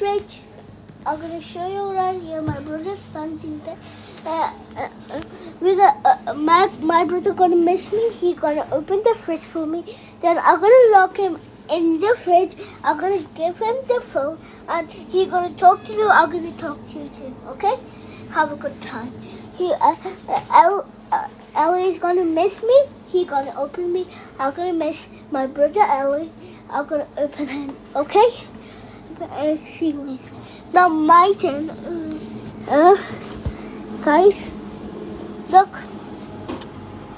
fridge. I'm gonna show you right here. My brother's standing there. My brother gonna miss me. He gonna open the fridge for me. Then I'm gonna lock him in the fridge. I'm gonna give him the phone, and he gonna talk to you. I'm gonna talk to you too. Okay? Have a good time. Ellie is gonna miss me. He gonna open me. I'm gonna miss my brother Ellie. I'm gonna open him. Okay? See you later. Now my turn. Guys, look.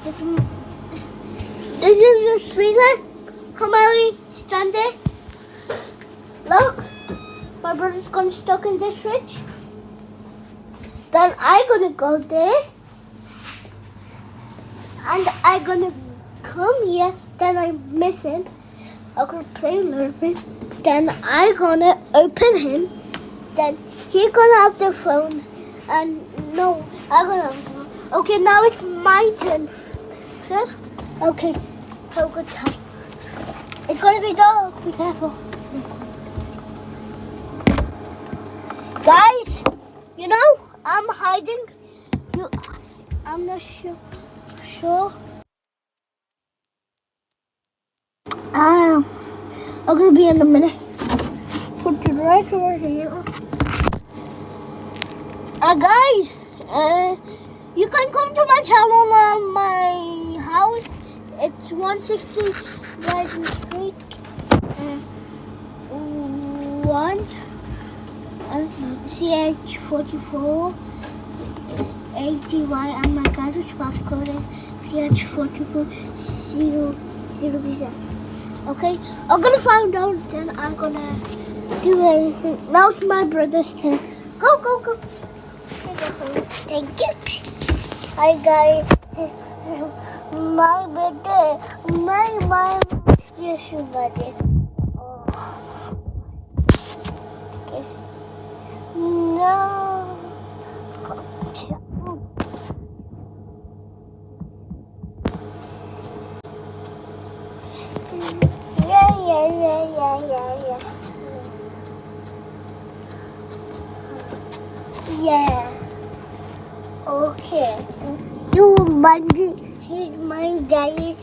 This is the freezer. Come Ellie, stand there. Look. My brother's gonna stuck in this fridge. Then I gonna go there. And I gonna come here. Then I miss him. I'm gonna play a little bit. Then I gonna open him. Then he gonna have the phone. And no, I'm gonna. Okay, now it's my turn first. Okay, have a good time. It's gonna be dark. Be careful. Guys, you know I'm hiding. I'm not sure. I'm gonna be in a minute. Put it right over here. Guys, you can come to my channel, my house. It's 160 Brighton Street. 1 CH44 ATY, and my garage passcode is CH44 0 Okay, I'm gonna find out, then I'm gonna do everything. Now it's my brother's turn. Go. Thank you. Hi guys. My brother, my Yeshu brother. Okay. No. Yeah. Okay. You mind? She's my daddy.